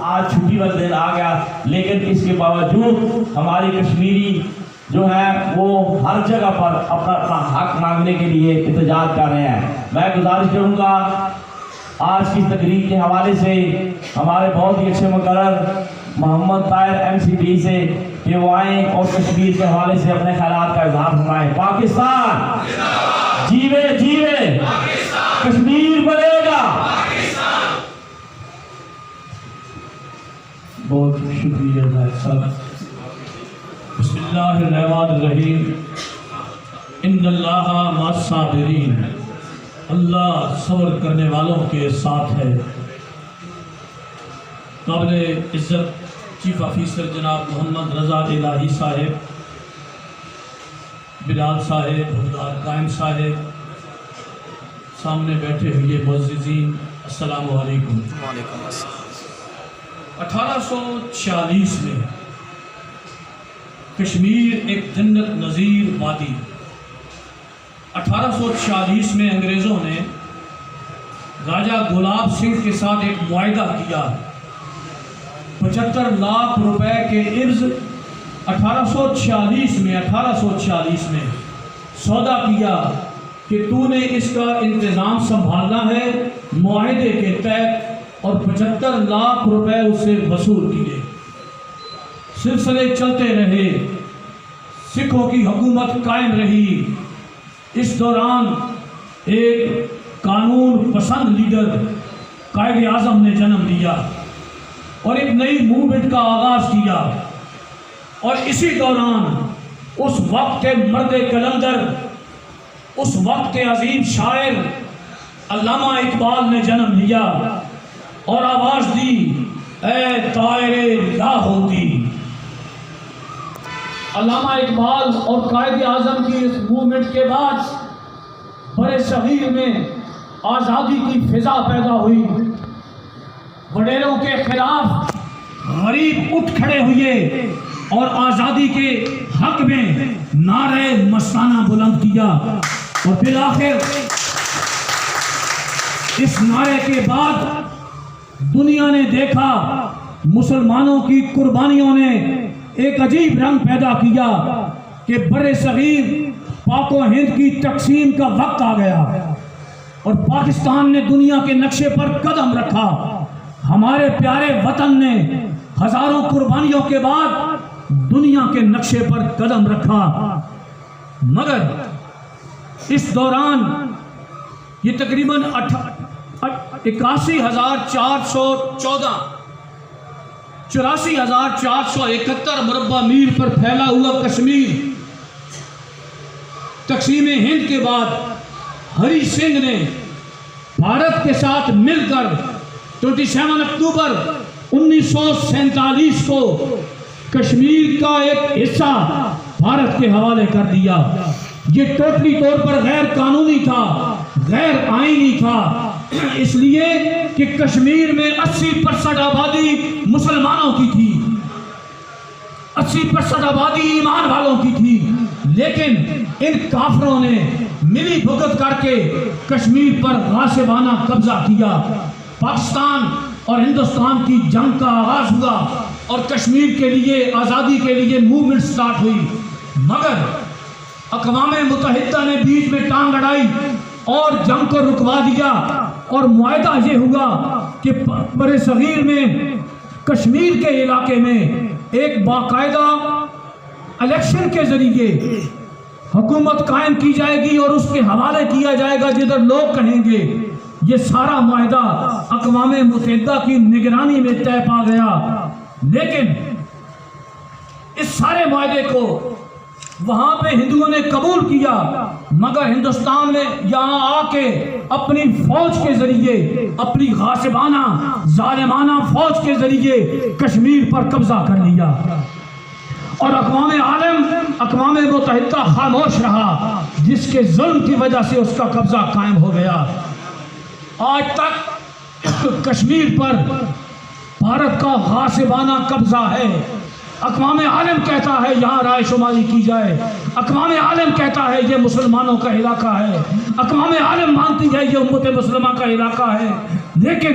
آج چھٹی والا دن آ گیا، لیکن اس کے باوجود ہماری کشمیری جو ہے وہ ہر جگہ پر اپنا حق مانگنے کے لیے احتجاج کر رہے ہیں۔ میں گزارش کروں گا آج کی تقریر کے حوالے سے ہمارے بہت ہی اچھے مقرر محمد طاہر MCP سے کہ وہ آئیں اور کشمیر کے حوالے سے اپنے خیالات کا اظہار فرمائیں۔ پاکستان جیوے جیوے، کشمیر بنے گا۔ بہت شکریہ بھائی صاحب۔ بسم اللہ الرحمن الرحیم۔ ان اللہ مع الصابرین، اللہ صبر کرنے والوں کے ساتھ ہے۔ قابل عزت چیف آفیسر جناب محمد رضا الہی صاحب، بلال صاحب، حفظار قائم صاحب، سامنے بیٹھے ہوئے معززین، السلام علیکم۔ وعلیکم السلام۔ 1846 میں کشمیر ایک جنت نظیر وادی۔ 1846 میں انگریزوں نے راجہ گلاب سنگھ کے ساتھ ایک معاہدہ کیا، 75 لاکھ روپے کے عرض 1846 میں سودا کیا کہ تو نے اس کا انتظام سنبھالنا ہے معاہدے کے تحت، اور 75 لاکھ روپے اس سے وصول کیے۔ سلسلے چلتے رہے، سکھوں کی حکومت قائم رہی۔ اس دوران ایک قانون پسند لیڈر قائد اعظم نے جنم لیا اور ایک نئی موومنٹ کا آغاز کیا، اور اسی دوران اس وقت کے مرد کلندر، اس وقت کے عظیم شاعر علامہ اقبال نے جنم لیا اور آواز دی، اے طائر لا ہوتی۔ علامہ اقبال اور قائد اعظم کی اس موومنٹ کے بعد بر صغیر میں آزادی کی فضا پیدا ہوئی۔ وڈیروں کے خلاف غریب اٹھ کھڑے ہوئے اور آزادی کے حق میں نعرے مستانہ بلند کیا، اور بالآخر اس نعرے کے بعد دنیا نے دیکھا مسلمانوں کی قربانیوں نے ایک عجیب رنگ پیدا کیا کہ بر صغیر پاک و ہند کی تقسیم کا وقت آ گیا، اور پاکستان نے دنیا کے نقشے پر قدم رکھا۔ ہمارے پیارے وطن نے ہزاروں قربانیوں کے بعد دنیا کے نقشے پر قدم رکھا، مگر اس دوران یہ تقریباً 84,471 مربع میل پر پھیلا ہوا کشمیر تقسیم ہند کے بعد ہری سنگھ نے بھارت کے ساتھ مل کر 27 اکتوبر 1947 کو کشمیر کا ایک حصہ بھارت کے حوالے کر دیا۔ یہ ٹوٹلی طور پر غیر قانونی تھا، غیر آئینی تھا، اس لیے کہ کشمیر میں 80% آبادی مسلمانوں کی تھی، 80% آبادی ایمان والوں کی تھی، لیکن ان کافروں نے ملی بھگت کر کے کشمیر پر غاصبانہ قبضہ کیا۔ پاکستان اور ہندوستان کی جنگ کا آغاز ہوا اور کشمیر کے لیے آزادی کے لیے موومنٹ سٹارٹ ہوئی، مگر اقوام متحدہ نے بیچ میں ٹانگ اڑائی اور جنگ کو رکوا دیا، اور معاہدہ یہ ہوا کہ بر صغیر میں کشمیر کے علاقے میں ایک باقاعدہ الیکشن کے ذریعے حکومت قائم کی جائے گی اور اس کے حوالے کیا جائے گا جدھر لوگ کہیں گے۔ یہ سارا معاہدہ اقوام متحدہ کی نگرانی میں طے پا گیا، لیکن اس سارے معاہدے کو وہاں پہ ہندوؤں نے قبول کیا، مگر ہندوستان نے یہاں آ کے اپنی فوج کے ذریعے، اپنی غاصبانہ ظالمانہ فوج کے ذریعے کشمیر پر قبضہ کر لیا، اور اقوام متحدہ خاموش رہا، جس کے ظلم کی وجہ سے اس کا قبضہ قائم ہو گیا۔ آج تک کشمیر پر بھارت کا غاصبانہ قبضہ ہے۔ اقوام عالم کہتا ہے یہاں رائے شماری کی جائے، اقوام عالم کہتا ہے یہ مسلمانوں کا علاقہ ہے، اقوام عالم مانتی ہے یہ امت مسلمہ کا علاقہ ہے، لیکن